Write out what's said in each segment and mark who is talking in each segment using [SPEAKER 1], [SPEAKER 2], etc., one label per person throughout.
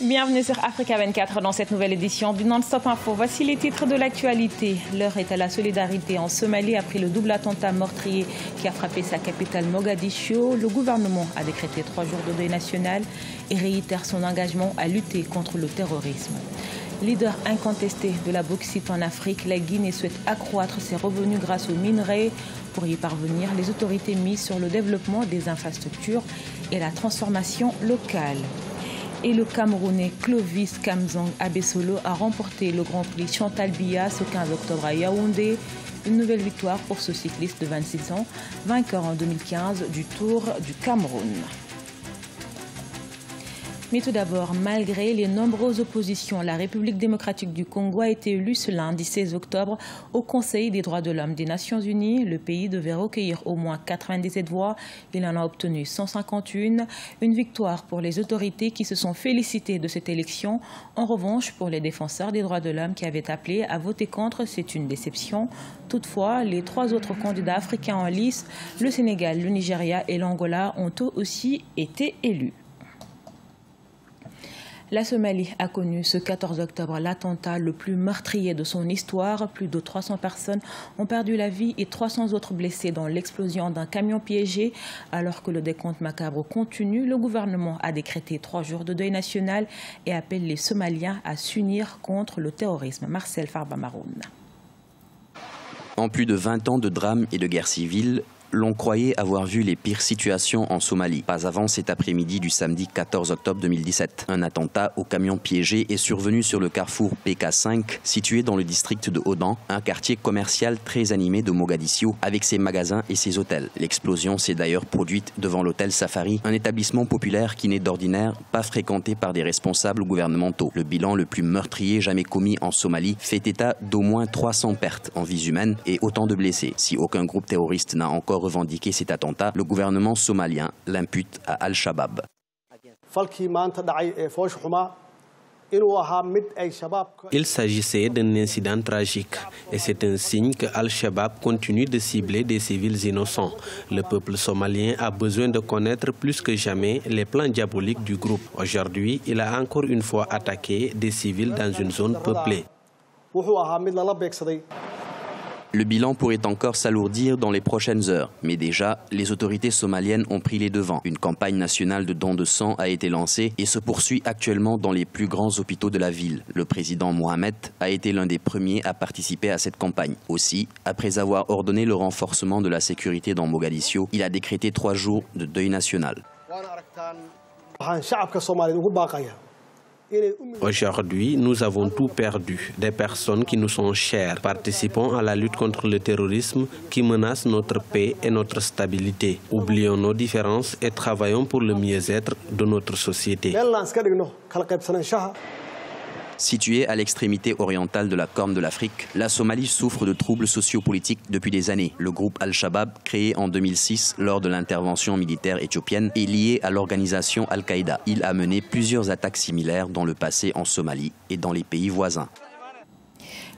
[SPEAKER 1] Bienvenue sur Africa 24 dans cette nouvelle édition du Non-Stop Info. Voici les titres de l'actualité. L'heure est à la solidarité en Somalie après le double attentat meurtrier qui a frappé sa capitale Mogadiscio. Le gouvernement a décrété 3 jours de deuil national et réitère son engagement à lutter contre le terrorisme. Leader incontesté de la bauxite en Afrique, la Guinée souhaite accroître ses revenus grâce aux minerais. Pour y parvenir, les autorités misent sur le développement des infrastructures et la transformation locale. Et le Camerounais Clovis Kamzong Abesolo a remporté le Grand Prix Chantal Biya ce 15 octobre à Yaoundé. Une nouvelle victoire pour ce cycliste de 26 ans, vainqueur en 2015 du Tour du Cameroun. Mais tout d'abord, malgré les nombreuses oppositions, la République démocratique du Congo a été élue ce lundi 16 octobre au Conseil des droits de l'homme des Nations Unies. Le pays devait recueillir au moins 97 voix. Il en a obtenu 151. Une victoire pour les autorités qui se sont félicitées de cette élection. En revanche, pour les défenseurs des droits de l'homme qui avaient appelé à voter contre, c'est une déception. Toutefois, les 3 autres candidats africains en lice, le Sénégal, le Nigeria et l'Angola, ont eux aussi été élus. La Somalie a connu ce 14 octobre l'attentat le plus meurtrier de son histoire. Plus de 300 personnes ont perdu la vie et 300 autres blessés dans l'explosion d'un camion piégé. Alors que le décompte macabre continue, le gouvernement a décrété 3 jours de deuil national et appelle les Somaliens à s'unir contre le terrorisme. Marcel Farba-Maroun.
[SPEAKER 2] En plus de 20 ans de drames et de guerre civile, l'on croyait avoir vu les pires situations en Somalie. Pas avant cet après-midi du samedi 14 octobre 2017. Un attentat au camion piégé est survenu sur le carrefour PK5, situé dans le district de Odan, un quartier commercial très animé de Mogadiscio, avec ses magasins et ses hôtels. L'explosion s'est d'ailleurs produite devant l'hôtel Safari, un établissement populaire qui n'est d'ordinaire pas fréquenté par des responsables gouvernementaux. Le bilan le plus meurtrier jamais commis en Somalie fait état d'au moins 300 pertes en vies humaines et autant de blessés. Si aucun groupe terroriste n'a encore revendiqué cet attentat, le gouvernement somalien l'impute à Al-Shabaab.
[SPEAKER 3] Il s'agissait d'un incident tragique et c'est un signe que Al-Shabaab continue de cibler des civils innocents. Le peuple somalien a besoin de connaître plus que jamais les plans diaboliques du groupe. Aujourd'hui, il a encore une fois attaqué des civils dans une zone peuplée.
[SPEAKER 2] Le bilan pourrait encore s'alourdir dans les prochaines heures. Mais déjà, les autorités somaliennes ont pris les devants. Une campagne nationale de dons de sang a été lancée et se poursuit actuellement dans les plus grands hôpitaux de la ville. Le président Mohamed a été l'un des premiers à participer à cette campagne. Aussi, après avoir ordonné le renforcement de la sécurité dans Mogadiscio, il a décrété 3 jours de deuil national.
[SPEAKER 3] Aujourd'hui, nous avons tout perdu. Des personnes qui nous sont chères, participant à la lutte contre le terrorisme qui menace notre paix et notre stabilité. Oublions nos différences et travaillons pour le mieux-être de notre société.
[SPEAKER 2] Située à l'extrémité orientale de la Corne de l'Afrique, la Somalie souffre de troubles sociopolitiques depuis des années. Le groupe Al-Shabaab, créé en 2006 lors de l'intervention militaire éthiopienne, est lié à l'organisation Al-Qaïda. Il a mené plusieurs attaques similaires dans le passé en Somalie et dans les pays voisins.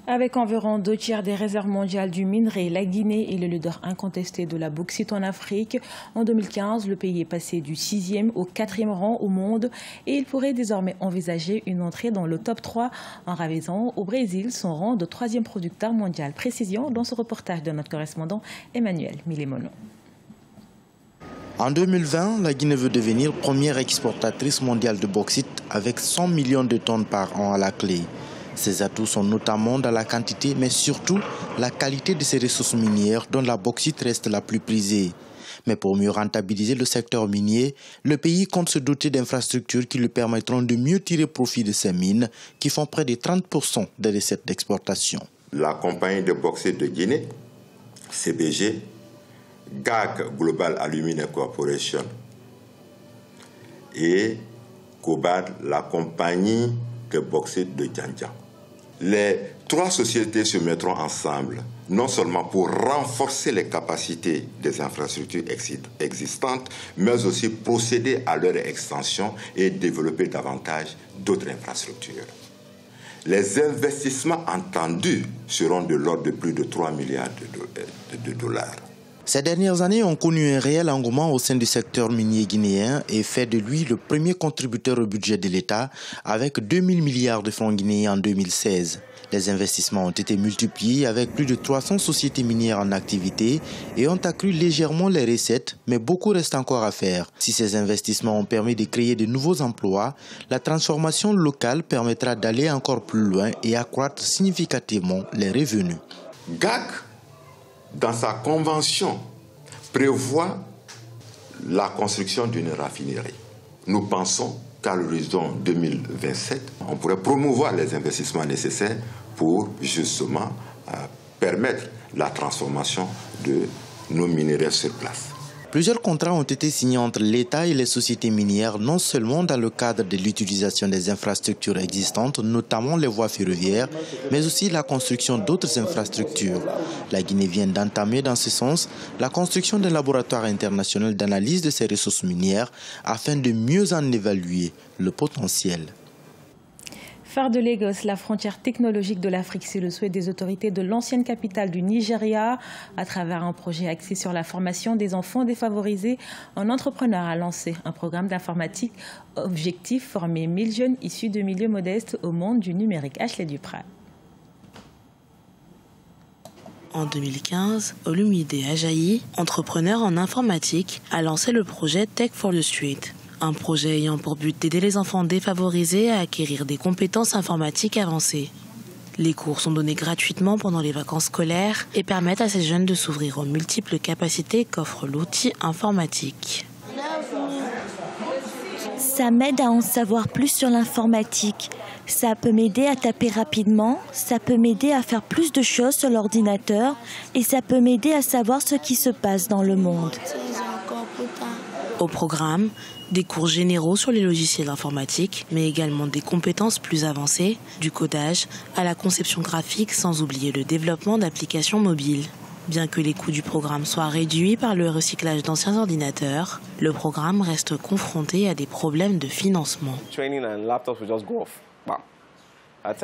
[SPEAKER 1] Avec environ 2 tiers des réserves mondiales du minerai, la Guinée est le leader incontesté de la bauxite en Afrique. En 2015, le pays est passé du 6e au 4e rang au monde et il pourrait désormais envisager une entrée dans le top 3 en ravisant au Brésil son rang de 3e producteur mondial. Précision dans ce reportage de notre correspondant Emmanuel Milemono.
[SPEAKER 4] En 2020, la Guinée veut devenir première exportatrice mondiale de bauxite avec 100 millions de tonnes par an à la clé. Ses atouts sont notamment dans la quantité, mais surtout la qualité de ses ressources minières dont la bauxite reste la plus prisée. Mais pour mieux rentabiliser le secteur minier, le pays compte se doter d'infrastructures qui lui permettront de mieux tirer profit de ses mines, qui font près de 30% des recettes d'exportation.
[SPEAKER 5] La compagnie de bauxite de Guinée, CBG, GAG Global Aluminium Corporation et Cobalt, la compagnie de bauxite de Djandja. Les 3 sociétés se mettront ensemble, non seulement pour renforcer les capacités des infrastructures existantes, mais aussi procéder à leur extension et développer davantage d'autres infrastructures. Les investissements entendus seront de l'ordre de plus de 3 milliards de dollars.
[SPEAKER 4] Ces dernières années ont connu un réel engouement au sein du secteur minier guinéen et fait de lui le premier contributeur au budget de l'État avec 2000 milliards de francs guinéens en 2016. Les investissements ont été multipliés avec plus de 300 sociétés minières en activité et ont accru légèrement les recettes, mais beaucoup reste encore à faire. Si ces investissements ont permis de créer de nouveaux emplois, la transformation locale permettra d'aller encore plus loin et accroître significativement les revenus.
[SPEAKER 5] GAC, dans sa convention, prévoit la construction d'une raffinerie. Nous pensons qu'à l'horizon 2027, on pourrait promouvoir les investissements nécessaires pour justement permettre la transformation de nos minerais sur place.
[SPEAKER 4] Plusieurs contrats ont été signés entre l'État et les sociétés minières, non seulement dans le cadre de l'utilisation des infrastructures existantes, notamment les voies ferroviaires, mais aussi la construction d'autres infrastructures. La Guinée vient d'entamer dans ce sens la construction d'un laboratoire international d'analyse de ces ressources minières afin de mieux en évaluer le potentiel.
[SPEAKER 1] Faire de Lagos la frontière technologique de l'Afrique, c'est le souhait des autorités de l'ancienne capitale du Nigeria. À travers un projet axé sur la formation des enfants défavorisés, un entrepreneur a lancé un programme d'informatique objectif former 1000 jeunes issus de milieux modestes au monde du numérique. Ashley Duprat.
[SPEAKER 6] En 2015, Olumide Ajayi, entrepreneur en informatique, a lancé le projet Tech for the Street. Un projet ayant pour but d'aider les enfants défavorisés à acquérir des compétences informatiques avancées. Les cours sont donnés gratuitement pendant les vacances scolaires et permettent à ces jeunes de s'ouvrir aux multiples capacités qu'offre l'outil informatique.
[SPEAKER 7] Ça m'aide à en savoir plus sur l'informatique. Ça peut m'aider à taper rapidement, ça peut m'aider à faire plus de choses sur l'ordinateur et ça peut m'aider à savoir ce qui se passe dans le monde.
[SPEAKER 6] Au programme, des cours généraux sur les logiciels informatiques, mais également des compétences plus avancées, du codage à la conception graphique, sans oublier le développement d'applications mobiles. Bien que les coûts du programme soient réduits par le recyclage d'anciens ordinateurs, le programme reste confronté à des problèmes de financement.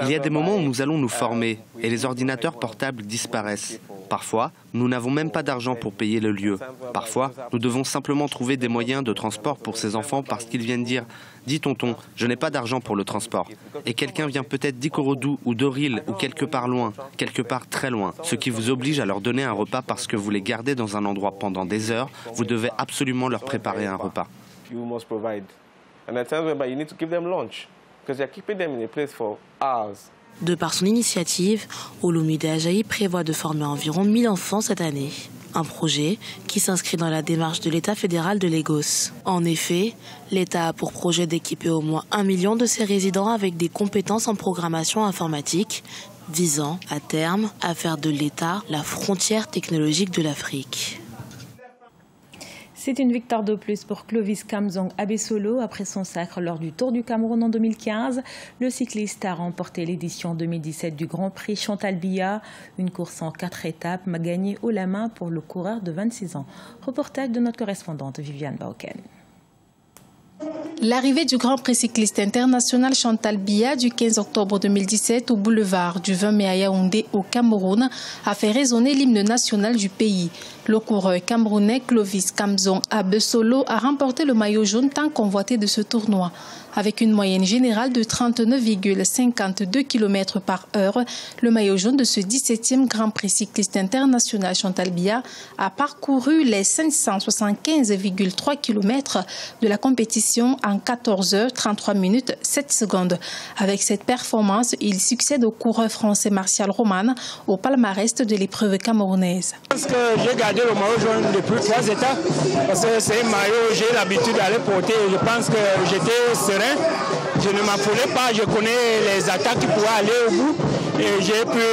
[SPEAKER 8] Il y a des moments où nous allons nous former et les ordinateurs portables disparaissent. Parfois, nous n'avons même pas d'argent pour payer le lieu. Parfois, nous devons simplement trouver des moyens de transport pour ces enfants parce qu'ils viennent dire « Dis tonton, je n'ai pas d'argent pour le transport ». Et quelqu'un vient peut-être d'Ikorodu ou d'Oril ou quelque part loin, quelque part très loin, ce qui vous oblige à leur donner un repas parce que vous les gardez dans un endroit pendant des heures, vous devez absolument leur préparer un repas.
[SPEAKER 6] De par son initiative, Olumide Ajayi prévoit de former environ 1000 enfants cette année. Un projet qui s'inscrit dans la démarche de l'État fédéral de Lagos. En effet, l'État a pour projet d'équiper au moins 1 million de ses résidents avec des compétences en programmation informatique, visant, à terme, à faire de l'État la frontière technologique de l'Afrique.
[SPEAKER 1] C'est une victoire de plus pour Clovis Kamzong Abesolo après son sacre lors du Tour du Cameroun en 2015. Le cycliste a remporté l'édition 2017 du Grand Prix Chantal Biya, une course en 4 étapes gagnée haut la main pour le coureur de 26 ans. Reportage de notre correspondante Viviane Baoken.
[SPEAKER 9] L'arrivée du Grand Prix cycliste international Chantal Biya du 15 octobre 2017 au boulevard du 20 mai à Yaoundé au Cameroun a fait résonner l'hymne national du pays. Le coureur camerounais Clovis Kamzong Abesolo a remporté le maillot jaune tant convoité de ce tournoi. Avec une moyenne générale de 39,52 km par heure, le maillot jaune de ce 17e Grand Prix cycliste international Chantal Biya a parcouru les 575,3 km de la compétition en 14 h 33 minutes 7 secondes. Avec cette performance, il succède au coureur français Martial Roman au palmarès de l'épreuve camerounaise.
[SPEAKER 10] Je pense que j'ai gardé le maillot jaune depuis 3 étapes parce que c'est un maillot, j'ai l'habitude d'aller porter. Je pense que j'étais serein. Je ne m'affolais pas, je connais les attaques qui pourraient aller au bout et j'ai pu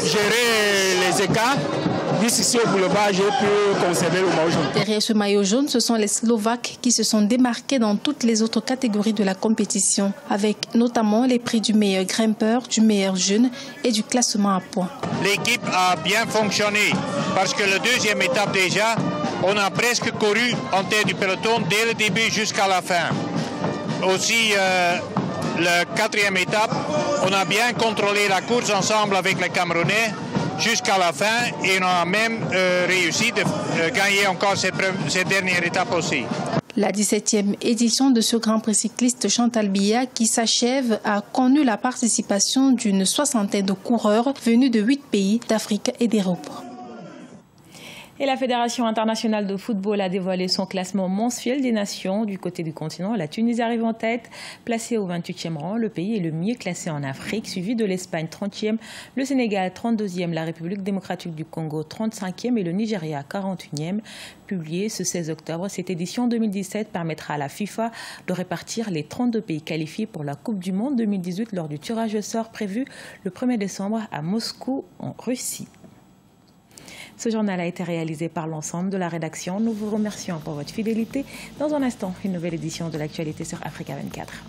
[SPEAKER 10] gérer les écarts. D'ici au boulevard, j'ai pu conserver le maillot jaune.
[SPEAKER 9] Derrière ce maillot jaune, ce sont les Slovaques qui se sont démarqués dans toutes les autres catégories de la compétition, avec notamment les prix du meilleur grimpeur, du meilleur jeune et du classement à points.
[SPEAKER 11] L'équipe a bien fonctionné parce que la deuxième étape déjà, on a presque couru en tête du peloton dès le début jusqu'à la fin. Aussi, la quatrième étape, on a bien contrôlé la course ensemble avec les Camerounais jusqu'à la fin et on a même réussi de gagner encore cette dernière étape aussi.
[SPEAKER 9] La 17e édition de ce Grand Prix cycliste Chantal Biya qui s'achève a connu la participation d'une 60aine de coureurs venus de 8 pays d'Afrique et d'Europe.
[SPEAKER 1] Et la Fédération internationale de football a dévoilé son classement mensuel des nations. Du côté du continent, la Tunisie arrive en tête, placée au 28e rang. Le pays est le mieux classé en Afrique, suivi de l'Espagne 30e, le Sénégal 32e, la République démocratique du Congo 35e et le Nigeria 41e. Publiée ce 16 octobre, cette édition 2017 permettra à la FIFA de répartir les 32 pays qualifiés pour la Coupe du Monde 2018 lors du tirage au sort prévu le 1er décembre à Moscou, en Russie. Ce journal a été réalisé par l'ensemble de la rédaction. Nous vous remercions pour votre fidélité. Dans un instant, une nouvelle édition de l'actualité sur Africa 24.